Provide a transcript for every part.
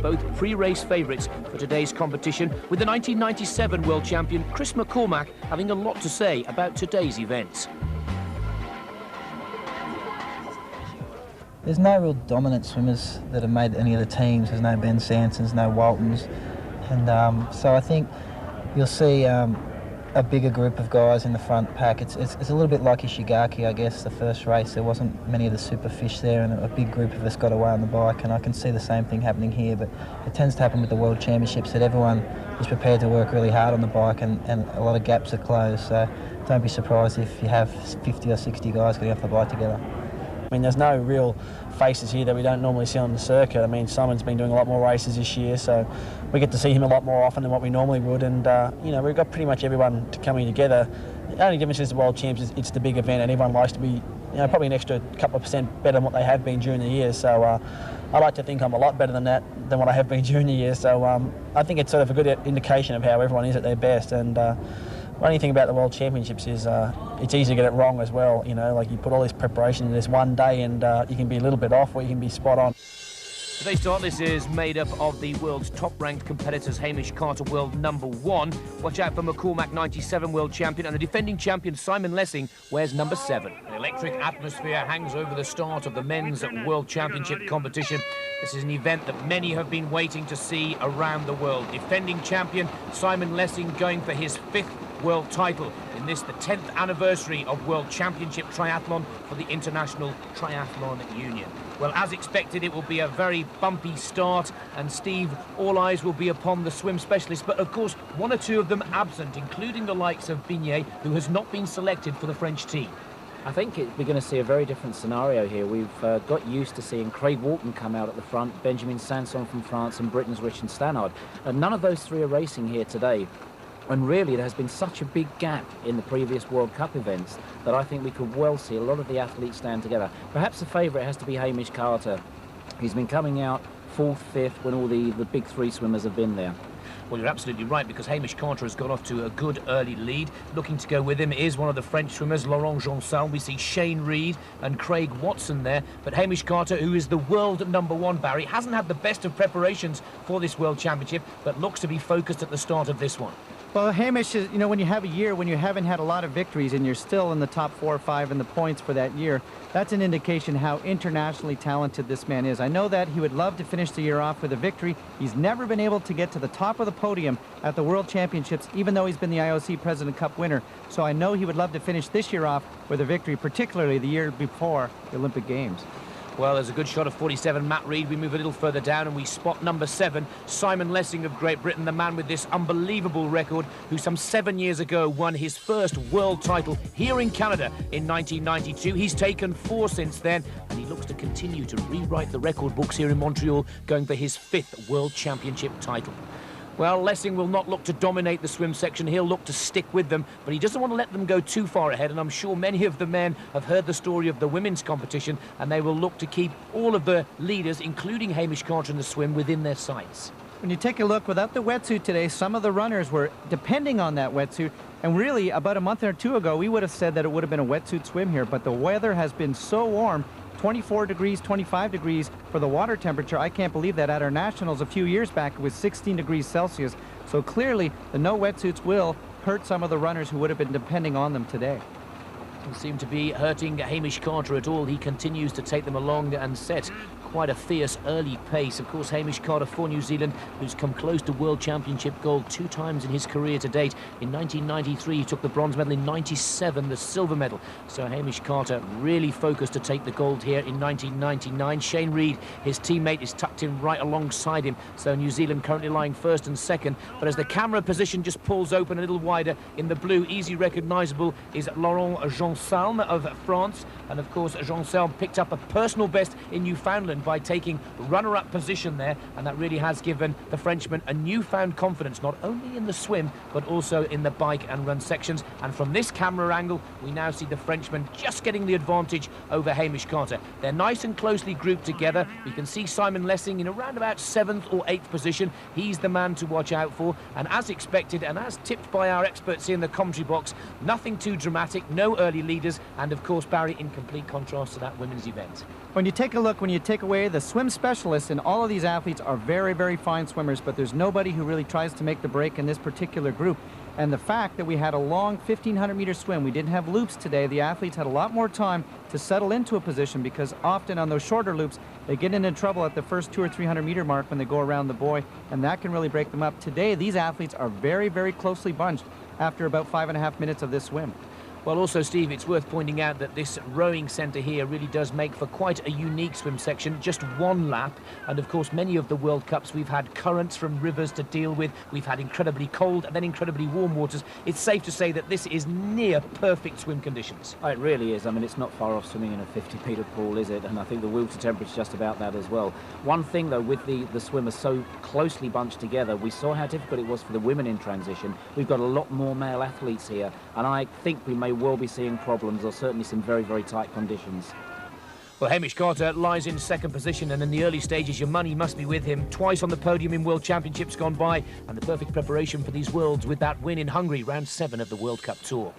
both pre-race favourites for today's competition, with the 1997 world champion Chris McCormack having a lot to say about today's events. There's no real dominant swimmers that have made any of the teams. There's no Ben Sansons, no Waltons, and so I think you'll see a bigger group of guys in the front pack. It's a little bit like Ishigaki, I guess. The first race, there wasn't many of the super fish there, and a big group of us got away on the bike, and I can see the same thing happening here, but it tends to happen with the World Championships that everyone is prepared to work really hard on the bike, and a lot of gaps are closed, so don't be surprised if you have 50 or 60 guys getting off the bike together. I mean, there's no real faces here that we don't normally see on the circuit. I mean, Simon's been doing a lot more races this year, so we get to see him a lot more often than what we normally would, and you know, we've got pretty much everyone coming together. The only difference is the World Champs, it's the big event, and everyone likes to be, you know, probably an extra couple of % better than what they have been during the year, so I like to think I'm a lot better than that, than what I have been during the year, so I think it's sort of a good indication of how everyone is at their best, and the only thing about the World Championships is it's easy to get it wrong as well. You know, like you put all this preparation in this one day, and you can be a little bit off, or you can be spot on. Today's start list is made up of the world's top-ranked competitors. Hamish Carter, world #1. Watch out for McCormack, 97 world champion, and the defending champion Simon Lessing wears number 7. An electric atmosphere hangs over the start of the men's World Championship competition. This is an event that many have been waiting to see around the world. Defending champion Simon Lessing going for his 5th world title in this, the 10th anniversary of World Championship Triathlon for the International Triathlon Union. Well, as expected, it will be a very bumpy start, and Steve, all eyes will be upon the swim specialists, but of course, 1 or 2 of them absent, including the likes of Vignet, who has not been selected for the French team. I think we're going to see a very different scenario here. We've got used to seeing Craig Walton come out at the front, Benjamin Sanson from France, and Britain's Richard Stannard. And none of those 3 are racing here today. And really, there has been such a big gap in the previous World Cup events that I think we could well see a lot of the athletes stand together. Perhaps the favourite has to be Hamish Carter. He's been coming out 4th, 5th when all the big 3 swimmers have been there. Well, you're absolutely right, because Hamish Carter has got off to a good early lead. Looking to go with him is one of the French swimmers, Laurent Jonsal. We see Shane Reed and Craig Watson there. But Hamish Carter, who is the world #1, Barry, hasn't had the best of preparations for this World Championship, but looks to be focused at the start of this one. Well, Hamish, is, you know, when you have a year when you haven't had a lot of victories and you're still in the top 4 or 5 in the points for that year, that's an indication how internationally talented this man is. I know that he would love to finish the year off with a victory. He's never been able to get to the top of the podium at the World Championships, even though he's been the IOC President Cup winner. So I know he would love to finish this year off with a victory, particularly the year before the Olympic Games. Well, there's a good shot of 47, Matt Reed. We move a little further down and we spot number 7, Simon Lessing of Great Britain, the man with this unbelievable record, who some 7 years ago won his first world title here in Canada in 1992. He's taken 4 since then, and he looks to continue to rewrite the record books here in Montreal, going for his 5th World Championship title. Well, Lessing will not look to dominate the swim section. He'll look to stick with them, but he doesn't want to let them go too far ahead, and I'm sure many of the men have heard the story of the women's competition, and they will look to keep all of the leaders, including Hamish Carter in the swim, within their sights. When you take a look, without the wetsuit today, some of the runners were depending on that wetsuit, and really about a month or 2 ago, we would have said that it would have been a wetsuit swim here, but the weather has been so warm, 24 degrees, 25 degrees for the water temperature. I can't believe that. At our nationals a few years back, it was 16 degrees Celsius. So clearly, the no wetsuits will hurt some of the runners who would have been depending on them today. Doesn't seem to be hurting Hamish Carter at all. He continues to take them along and set quite a fierce early pace. Of course, Hamish Carter for New Zealand, who's come close to World Championship gold 2 times in his career to date. In 1993, he took the bronze medal. In 97, the silver medal. So Hamish Carter really focused to take the gold here in 1999. Shane Reed, his teammate, is tucked in right alongside him. So New Zealand currently lying 1st and 2nd. But as the camera position just pulls open a little wider in the blue, easy recognizable is Laurent Jonsal of France. And of course, Jonsal picked up a personal best in Newfoundland by taking runner-up position there, and that really has given the Frenchman a newfound confidence, not only in the swim but also in the bike and run sections. And from this camera angle, we now see the Frenchman just getting the advantage over Hamish Carter. They're nice and closely grouped together. We can see Simon Lessing in around about 7th or 8th position. He's the man to watch out for, and as expected and as tipped by our experts here in the commentary box, nothing too dramatic, no early clearly leaders, and of course, Barry, in complete contrast to that women's event. When you take a look, when you take away the swim specialists, and all of these athletes are very, very fine swimmers, but there's nobody who really tries to make the break in this particular group. And the fact that we had a long 1,500-meter swim, we didn't have loops today, the athletes had a lot more time to settle into a position, because often on those shorter loops, they get into trouble at the first 200 or 300-meter mark when they go around the buoy, and that can really break them up. Today, these athletes are very, very closely bunched after about 5.5 minutes of this swim. Well, also, Steve, it's worth pointing out that this rowing centre here really does make for quite a unique swim section. Just one lap. And, of course, many of the World Cups, we've had currents from rivers to deal with. We've had incredibly cold and then incredibly warm waters. It's safe to say that this is near perfect swim conditions. Oh, it really is. I mean, it's not far off swimming in a 50-metre pool, is it? And I think the water temperature is just about that as well. One thing, though, with the swimmers so closely bunched together, we saw how difficult it was for the women in transition. We've got a lot more male athletes here, and I think we may well be seeing problems, or certainly some very, very tight conditions. Well, Hamish Carter lies in second position, and in the early stages, your money must be with him. Twice on the podium in World Championships gone by, and the perfect preparation for these Worlds with that win in Hungary, round 7 of the World Cup Tour.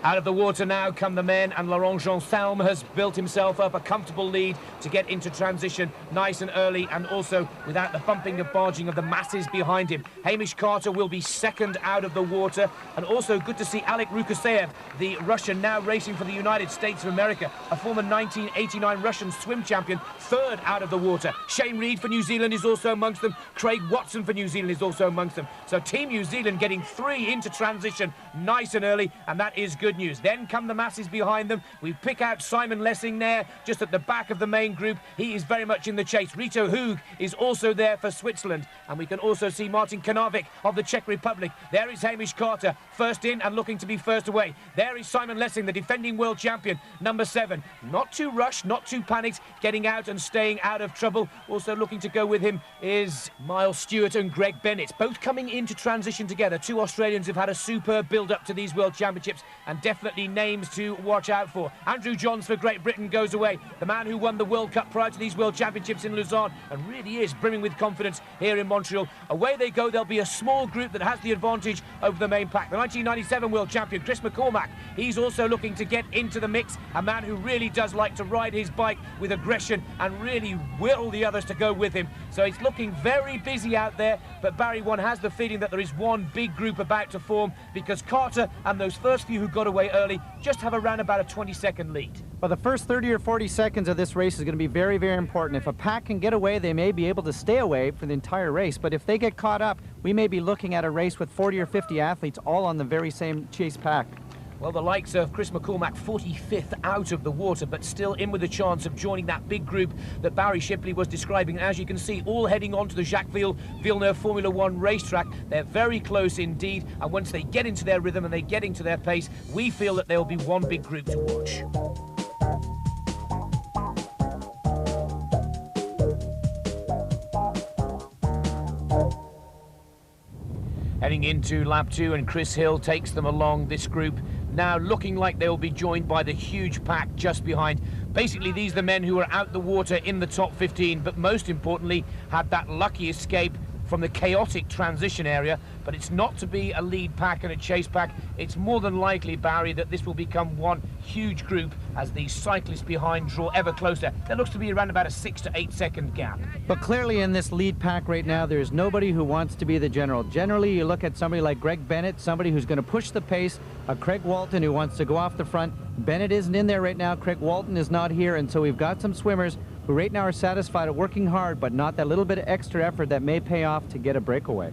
Out of the water now come the men, and Laurent Jean-Salme has built himself up a comfortable lead to get into transition nice and early, and also without the bumping and barging of the masses behind him. Hamish Carter will be second out of the water, and also good to see Alek Rukasev, the Russian now racing for the United States of America, a former 1989 Russian swim champion, third out of the water. Shane Reed for New Zealand is also amongst them. Craig Watson for New Zealand is also amongst them. So Team New Zealand getting 3 into transition nice and early, and that is good news. Then come the masses behind them. We pick out Simon Lessing there, just at the back of the main group. He is very much in the chase. Rito Hug is also there for Switzerland. And we can also see Martin Kanavik of the Czech Republic. There is Hamish Carter, first in and looking to be first away. There is Simon Lessing, the defending world champion, number 7. Not too rushed, not too panicked, getting out and staying out of trouble. Also looking to go with him is Miles Stewart and Greg Bennett, both coming into transition together. 2 Australians have had a superb build-up to these World Championships, and definitely names to watch out for. Andrew Johns for Great Britain goes away, the man who won the World Cup prior to these World Championships in Lausanne, and really is brimming with confidence here in Montreal. Away they go. There'll be a small group that has the advantage over the main pack. The 1997 World Champion, Chris McCormack, he's also looking to get into the mix, a man who really does like to ride his bike with aggression and really will the others to go with him. So it's looking very busy out there, but Barry, one has the feeling that there is one big group about to form, because Carter and those first few who got away early just have around about a 20-second lead. Well, the first 30 or 40 seconds of this race is going to be very, very important. If a pack can get away, they may be able to stay away for the entire race, but if they get caught up, we may be looking at a race with 40 or 50 athletes all on the very same chase pack. Well, the likes of Chris McCormack, 45th out of the water, but still in with a chance of joining that big group that Barry Shipley was describing. As you can see, all heading on to the Jacques Villeneuve Formula One racetrack. They're very close indeed, and once they get into their rhythm and they get into their pace, we feel that there will be one big group to watch. Heading into lap 2, and Chris Hill takes them along this group. Now looking like they will be joined by the huge pack just behind. Basically, these are the men who are out the water in the top 15, but most importantly, had that lucky escape from the chaotic transition area. But it's not to be a lead pack and a chase pack. It's more than likely, Barry, that this will become one huge group as the cyclists behind draw ever closer. There looks to be around about a 6 to 8 second gap. But clearly in this lead pack right now, there's nobody who wants to be the general. Generally, you look at somebody like Greg Bennett, somebody who's going to push the pace, a Craig Walton who wants to go off the front. Bennett isn't in there right now. Craig Walton is not here, and so we've got some swimmers who right now are satisfied at working hard, but not that little bit of extra effort that may pay off to get a breakaway.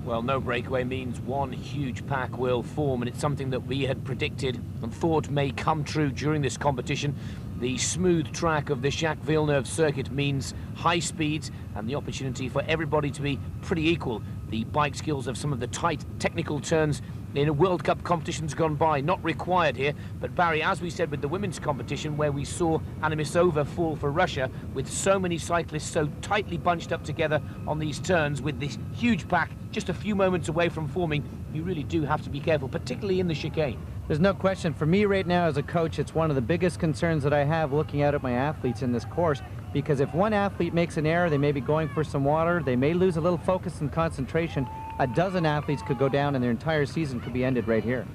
Well, no breakaway means one huge pack will form, and it's something that we had predicted and thought may come true during this competition. The smooth track of the Jacques Villeneuve circuit means high speeds and the opportunity for everybody to be pretty equal. The bike skills of some of the tight technical turns in a World Cup competitions gone by, not required here. But Barry, as we said with the women's competition, where we saw Amisova fall for Russia, with so many cyclists so tightly bunched up together on these turns, with this huge pack just a few moments away from forming, you really do have to be careful, particularly in the chicane. There's no question. For me right now as a coach, it's one of the biggest concerns that I have looking out at my athletes in this course, because if one athlete makes an error, they may be going for some water, they may lose a little focus and concentration. A dozen athletes could go down and their entire season could be ended right here.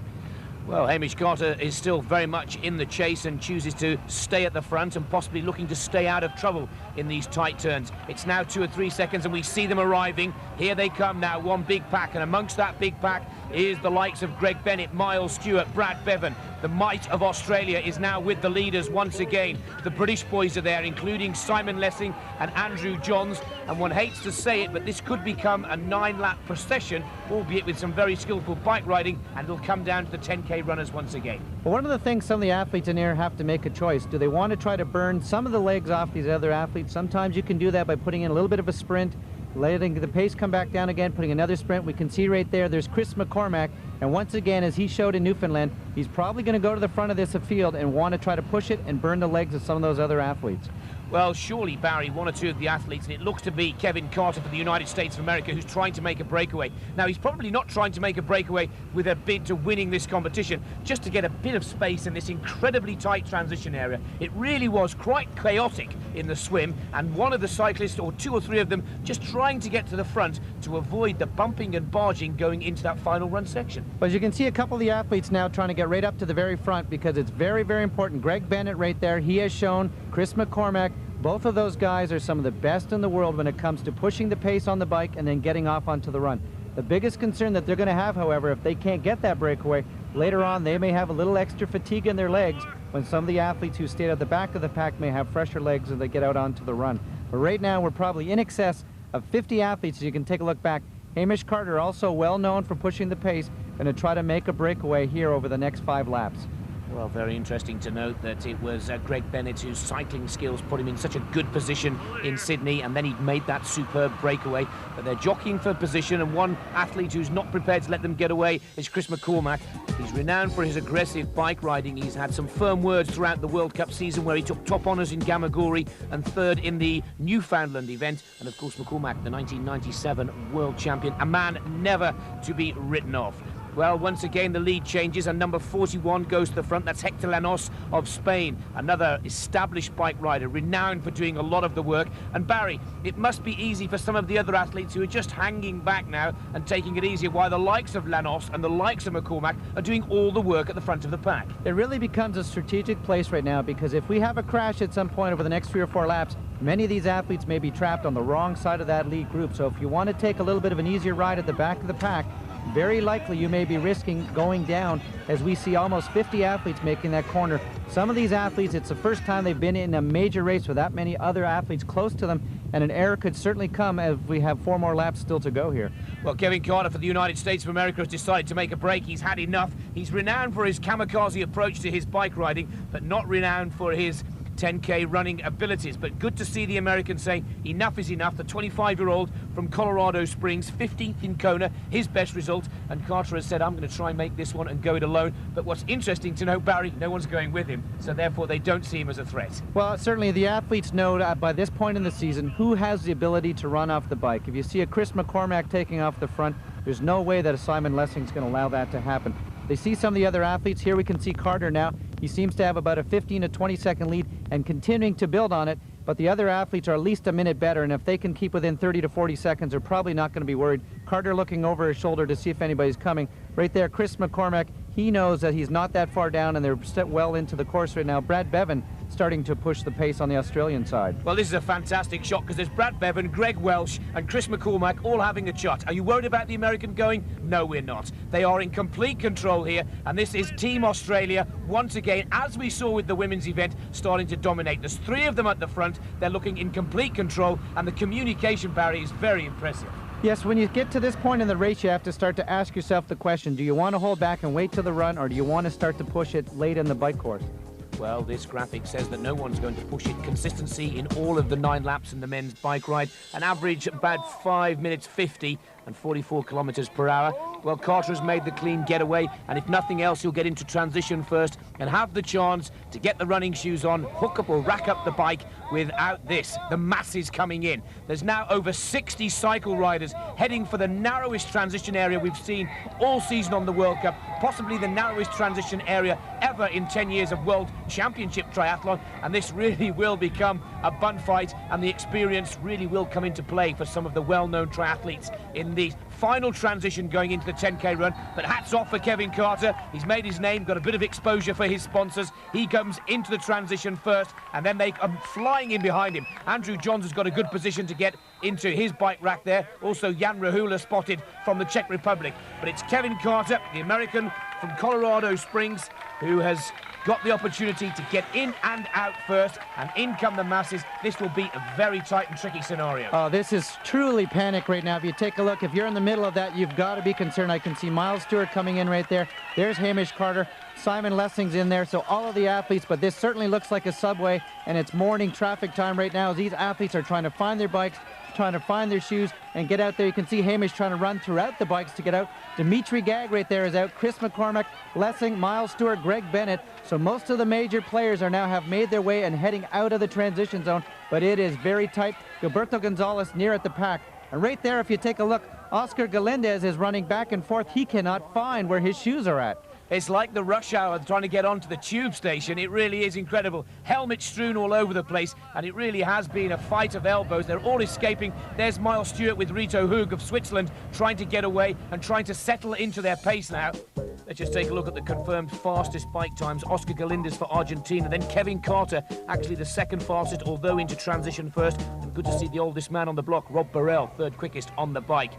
Well, Hamish Carter is still very much in the chase and chooses to stay at the front and possibly looking to stay out of trouble in these tight turns. It's now 2 or 3 seconds and we see them arriving. Here they come now, one big pack, and amongst that big pack is the likes of Greg Bennett, Miles Stewart, Brad Bevan. The might of Australia is now with the leaders once again. The British boys are there, including Simon Lessing and Andrew Johns. And one hates to say it, but this could become a 9-lap procession, albeit with some very skillful bike riding, and it'll come down to the 10K runners once again. Well, one of the things some of the athletes in here have to make a choice. Do they want to try to burn some of the legs off these other athletes? Sometimes you can do that by putting in a little bit of a sprint, letting the pace come back down again, putting another sprint. We can see right there, there's Chris McCormack. And once again, as he showed in Newfoundland, he's probably going to go to the front of this field and want to try to push it and burn the legs of some of those other athletes. Well, surely, Barry, one or two of the athletes, and it looks to be Kevin Carter for the United States of America, who's trying to make a breakaway. Now, he's probably not trying to make a breakaway with a bid to winning this competition, just to get a bit of space in this incredibly tight transition area. It really was quite chaotic in the swim, and one of the cyclists, or 2 or 3 of them, just trying to get to the front to avoid the bumping and barging going into that final run section. But as you can see, a couple of the athletes now trying to get right up to the very front, because it's very, very important. Greg Bennett right there, he has shown. Chris McCormack, both of those guys are some of the best in the world when it comes to pushing the pace on the bike and then getting off onto the run. The biggest concern that they're going to have, however, if they can't get that breakaway, later on they may have a little extra fatigue in their legs when some of the athletes who stayed at the back of the pack may have fresher legs as they get out onto the run. But right now we're probably in excess of 50 athletes, as you can take a look back. Hamish Carter, also well known for pushing the pace, going to try to make a breakaway here over the next 5 laps. Well, very interesting to note that it was Greg Bennett whose cycling skills put him in such a good position in Sydney, and then he made that superb breakaway. But they're jockeying for position, and one athlete who's not prepared to let them get away is Chris McCormack. He's renowned for his aggressive bike riding. He's had some firm words throughout the World Cup season, where he took top honours in Gamagori and 3rd in the Newfoundland event. And of course, McCormack, the 1997 world champion, a man never to be written off. Well, once again, the lead changes, and number 41 goes to the front. That's Hector Llanos of Spain, another established bike rider, renowned for doing a lot of the work. And Barry, it must be easy for some of the other athletes who are just hanging back now and taking it easier, while the likes of Llanos and the likes of McCormack are doing all the work at the front of the pack. It really becomes a strategic place right now, because if we have a crash at some point over the next 3 or 4 laps, many of these athletes may be trapped on the wrong side of that lead group. So if you want to take a little bit of an easier ride at the back of the pack, very likely you may be risking going down, as we see almost 50 athletes making that corner. Some of these athletes, it's the first time they've been in a major race with that many other athletes close to them, and an error could certainly come as we have 4 more laps still to go here. Well, Kevin Carter for the United States of America has decided to make a break. He's had enough. He's renowned for his kamikaze approach to his bike riding, but not renowned for his 10K running abilities. But good to see the American say enough is enough. The 25-year-old from Colorado Springs, 15th in Kona, his best result, and Carter has said, I'm going to try and make this one and go it alone. But what's interesting to know, Barry, no one's going with him, so therefore they don't see him as a threat. Well, certainly the athletes know by this point in the season who has the ability to run off the bike. If you see a Chris McCormack taking off the front, there's no way that a Simon Lessing's going to allow that to happen. They see some of the other athletes. Here we can see Carter now. He seems to have about a 15 to 20 second lead and continuing to build on it, but the other athletes are at least a minute better, and if they can keep within 30 to 40 seconds, they're probably not going to be worried. Carter looking over his shoulder to see if anybody's coming. Right there, Chris McCormack, he knows that he's not that far down, and they're well into the course right now. Brad Bevan starting to push the pace on the Australian side. Well, this is a fantastic shot, because there's Brad Bevan, Greg Welsh and Chris McCormack all having a shot. Are you worried about the American going? No, we're not. They are in complete control here, and this is Team Australia once again, as we saw with the women's event, starting to dominate. There's 3 of them at the front. They're looking in complete control, and the communication, Barry, is very impressive. Yes, when you get to this point in the race, you have to start to ask yourself the question, do you want to hold back and wait to the run, or do you want to start to push it late in the bike course? Well, this graphic says that no one's going to push it. Consistency in all of the 9 laps in the men's bike ride. An average about 5 minutes 50 and 44 kilometers per hour. Well, Carter has made the clean getaway, and if nothing else, he'll get into transition first and have the chance to get the running shoes on, hook up or rack up the bike without this, the masses coming in. There's now over 60 cycle riders heading for the narrowest transition area we've seen all season on the World Cup, possibly the narrowest transition area ever in 10 years of World Championship triathlon, and this really will become a bun fight, and the experience really will come into play for some of the well-known triathletes in the final transition going into the 10K run. But hats off for Kevin Carter. He's made his name, got a bit of exposure for his sponsors. He comes into the transition first, and then they come flying in behind him. Andrew Johns has got a good position to get into his bike rack there. Also Jan Rahula spotted from the Czech Republic. But it's Kevin Carter, the American from Colorado Springs, who has got the opportunity to get in and out first, and in come the masses. This will be a very tight and tricky scenario. Oh, this is truly panic right now. If you take a look, if you're in the middle of that, you've got to be concerned. I can see Miles Stewart coming in right there. There's Hamish Carter. Simon Lessing's in there, so all of the athletes, but this certainly looks like a subway, and it's morning traffic time right now as these athletes are trying to find their bikes, trying to find their shoes and get out there. You can see Hamish trying to run throughout the bikes to get out. Dmytry Гааг right there is out. Chris McCormack, Lessing, Miles Stewart, Greg Bennett. So most of the major players are now have made their way and heading out of the transition zone, but it is very tight. Gilberto Gonzalez near at the pack. And right there, if you take a look, Oscar Galindez is running back and forth. He cannot find where his shoes are at. It's like the rush hour trying to get onto the tube station. It really is incredible. Helmets strewn all over the place, and it really has been a fight of elbows. They're all escaping. There's Miles Stewart with Rito Hoog of Switzerland trying to get away and trying to settle into their pace now. Let's just take a look at the confirmed fastest bike times. Oscar Galindez for Argentina, then Kevin Carter, actually the second fastest, although into transition first. And good to see the oldest man on the block, Rob Burrell, third quickest on the bike.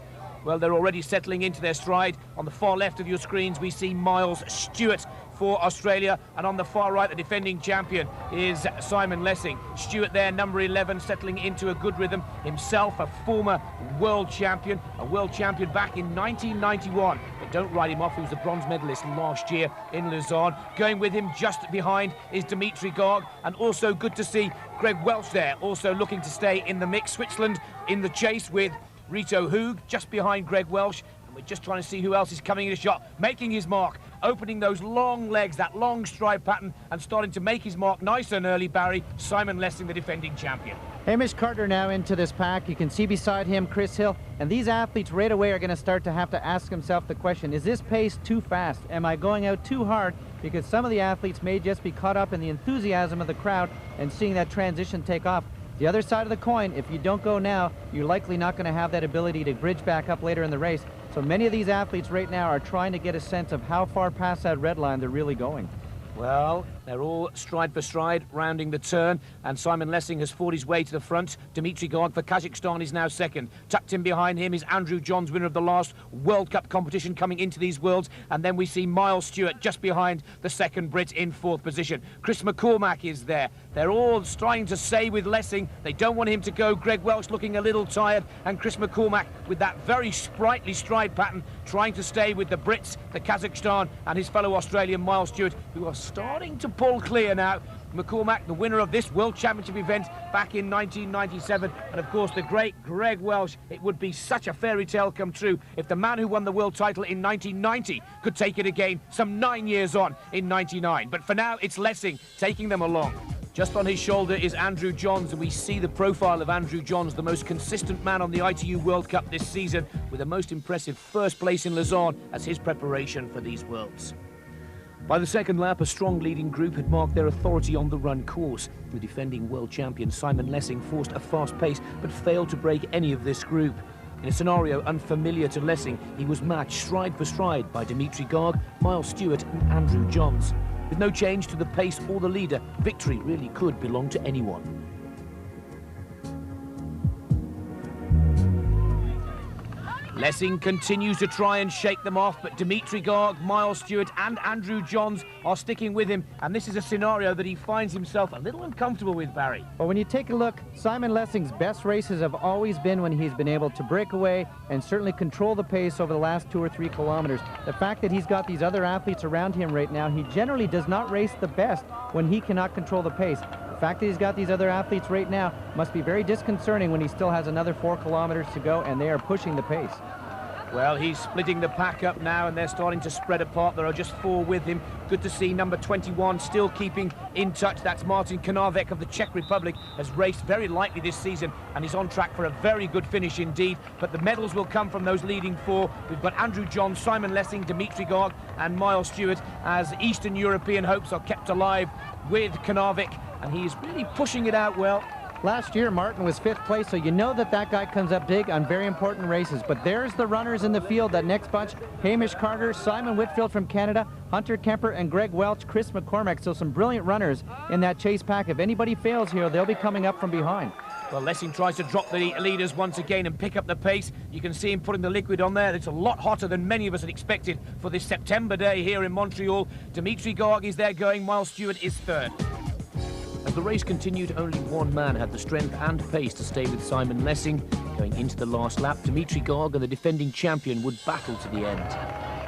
Well, they're already settling into their stride. On the far left of your screens, we see Miles Stewart for Australia, and on the far right, the defending champion is Simon Lessing. Stewart there, number 11, settling into a good rhythm. Himself a former world champion back in 1991. But don't write him off, he was a bronze medalist last year in Lausanne. Going with him just behind is Dmytry Гааг, and also good to see Greg Welch there, also looking to stay in the mix. Switzerland in the chase with Rito Hoog just behind Greg Welch, and we're just trying to see who else is coming in a shot, making his mark, opening those long legs, that long stride pattern, and starting to make his mark nice and early, Barry. Simon Lessing, the defending champion. Hamish Carter now into this pack. You can see beside him Chris Hill, and these athletes right away are going to start to have to ask himself the question, is this pace too fast? Am I going out too hard? Because some of the athletes may just be caught up in the enthusiasm of the crowd and seeing that transition take off. The other side of the coin, if you don't go now, you're likely not going to have that ability to bridge back up later in the race. So many of these athletes right now are trying to get a sense of how far past that red line they're really going. Well, they're all stride for stride, rounding the turn, and Simon Lessing has fought his way to the front. Dmytry Гааг for Kazakhstan is now second. Tucked in behind him is Andrew Johns, winner of the last World Cup competition, coming into these Worlds. And then we see Miles Stewart just behind the second Brit in fourth position. Chris McCormack is there. They're all trying to stay with Lessing. They don't want him to go. Greg Welch looking a little tired, and Chris McCormack with that very sprightly stride pattern, trying to stay with the Brits, the Kazakhstan, and his fellow Australian Miles Stewart, who are starting to pull clear now. McCormack, the winner of this World Championship event back in 1997, and of course the great Greg Welch. It would be such a fairy tale come true if the man who won the world title in 1990 could take it again some 9 years on in 99. But for now, it's Lessing taking them along. Just on his shoulder is Andrew Johns, and we see the profile of Andrew Johns, the most consistent man on the ITU World Cup this season, with a most impressive first place in Lausanne as his preparation for these Worlds. By the second lap, a strong leading group had marked their authority on the run course. The defending world champion Simon Lessing forced a fast pace, but failed to break any of this group. In a scenario unfamiliar to Lessing, he was matched stride for stride by Dmytry Гааг, Miles Stewart and Andrew Johns. With no change to the pace or the leader, victory really could belong to anyone. Lessing continues to try and shake them off, but Dmytry Гааг, Miles Stewart and Andrew Johns are sticking with him, and this is a scenario that he finds himself a little uncomfortable with, Barry. But when you take a look, Simon Lessing's best races have always been when he's been able to break away and certainly control the pace over the last 2 or 3 kilometers. The fact that he's got these other athletes around him right now, he generally does not race the best when he cannot control the pace. The fact that he's got these other athletes right now must be very disconcerting when he still has another 4 kilometers to go and they are pushing the pace. Well, he's splitting the pack up now, and they're starting to spread apart. There are just 4 with him. Good to see number 21 still keeping in touch. That's Martin Knavek of the Czech Republic, has raced very lightly this season, and he's on track for a very good finish indeed. But the medals will come from those leading 4. We've got Andrew Johns, Simon Lessing, Dmytry Гааг and Miles Stewart, as Eastern European hopes are kept alive with Knavek, and he's really pushing it out well. Last year, Martin was 5th place, so you know that that guy comes up big on very important races. But there's the runners in the field, that next bunch. Hamish Carter, Simon Whitfield from Canada, Hunter Kemper, and Greg Welch, Chris McCormack. So some brilliant runners in that chase pack. If anybody fails here, they'll be coming up from behind. Well, Lessing tries to drop the leaders once again and pick up the pace. You can see him putting the liquid on there. It's a lot hotter than many of us had expected for this September day here in Montreal. Dmytry Гааг is there going. Miles Stewart is 3rd. As the race continued, only one man had the strength and pace to stay with Simon Lessing. Going into the last lap, Dmytry Гааг and the defending champion would battle to the end.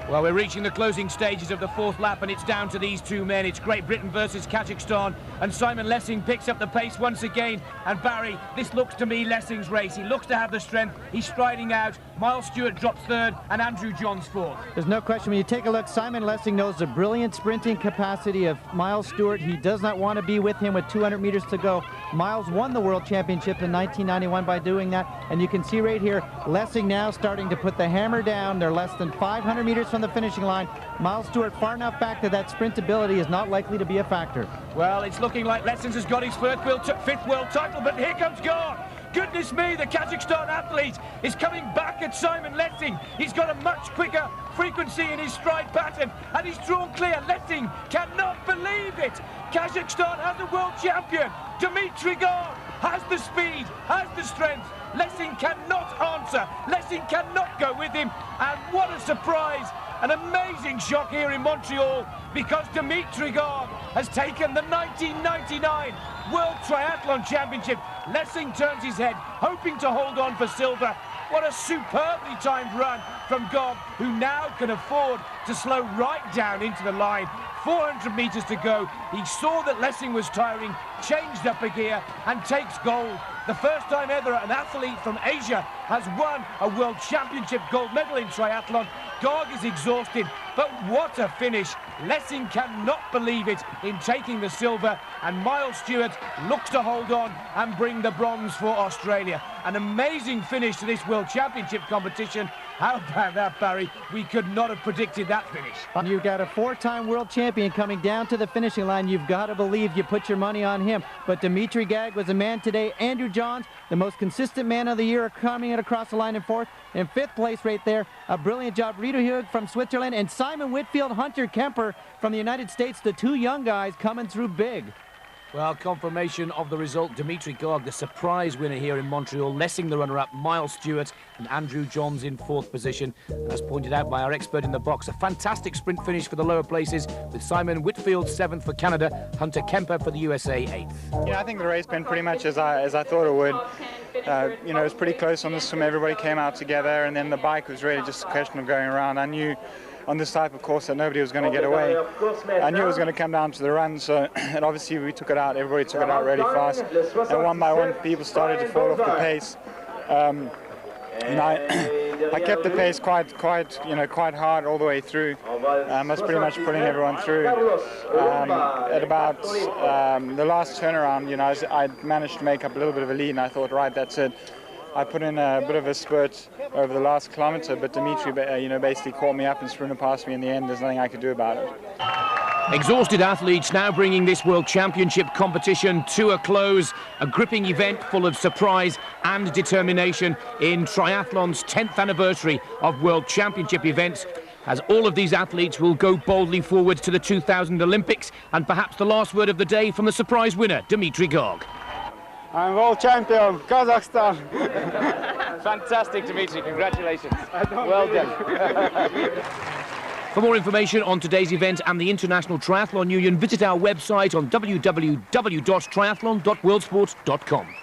Well, we're reaching the closing stages of the 4th lap, and it's down to these two men. It's Great Britain versus Kazakhstan, and Simon Lessing picks up the pace once again. And Barry, this looks to me Lessing's race. He looks to have the strength. He's striding out. Miles Stewart drops 3rd, and Andrew Johns 4th. There's no question. When you take a look, Simon Lessing knows the brilliant sprinting capacity of Miles Stewart. He does not want to be with him with 200 meters to go. Miles won the World Championship in 1991 by doing that, and you can see right here, Lessing now starting to put the hammer down. They're less than 500 meters from the finishing line. Miles Stewart far enough back that sprintability is not likely to be a factor. Well, it's looking like Lessing has got his 5th world title, but here comes Гааг. Goodness me, the Kazakhstan athlete is coming back at Simon Lessing. He's got a much quicker frequency in his stride pattern, and he's drawn clear. Lessing cannot believe it. Kazakhstan has a world champion. Dmytry Гааг has the speed, has the strength. Lessing cannot answer. Lessing cannot go with him. And what a surprise. An amazing shock here in Montreal, because Dmytry Гааг has taken the 1999 World Triathlon Championship. Lessing turns his head, hoping to hold on for silver. What a superbly timed run from Гааг, who now can afford to slow right down into the line. 400 meters to go. He saw that Lessing was tiring, changed up a gear, and takes gold. The first time ever an athlete from Asia has won a World Championship gold medal in triathlon. Гааг is exhausted, but what a finish. Lessing cannot believe it in taking the silver, and Miles Stewart looks to hold on and bring the bronze for Australia. An amazing finish to this World Championship competition. How about that, Barry? We could not have predicted that finish. You've got a 4-time world champion coming down to the finishing line. You've got to believe you put your money on him. But Dmytry Гааг was a man today. Andrew Johns, the most consistent man of the year, coming in across the line in 4th. In 5th place right there, a brilliant job. Rita Hugh from Switzerland, and Simon Whitfield, Hunter Kemper from the United States, the two young guys coming through big. Well, confirmation of the result. Dmytry Гааг, the surprise winner here in Montreal. Lessing, the runner-up. Miles Stewart and Andrew Johns in 4th position. As pointed out by our expert in the box, a fantastic sprint finish for the lower places, with Simon Whitfield 7th for Canada, Hunter Kemper for the USA 8th. I think the race went pretty much as I thought it would. It was pretty close on the swim. Everybody came out together, and then the bike was really just a question of going around. I knew on this type of course that nobody was going to get away. I knew it was going to come down to the run, so and obviously we took it out. Everybody took it out really fast, and one by one people started to fall off the pace. I kept the pace quite hard all the way through. I was pretty much putting everyone through. At about the last turnaround, I managed to make up a little bit of a lead, and I thought, right, that's it. I put in a bit of a spurt over the last kilometre, but Dmytry, basically caught me up and sprinted past me in the end. There's nothing I could do about it. Exhausted athletes now bringing this World Championship competition to a close. A gripping event full of surprise and determination in triathlon's 10th anniversary of World Championship events, as all of these athletes will go boldly forwards to the 2000 Olympics. And perhaps the last word of the day from the surprise winner, Dmytry Гааг. I'm world champion, Kazakhstan. Fantastic, Dmytry. Congratulations. Well done. For more information on today's event and the International Triathlon Union, visit our website on www.triathlon.worldsport.com.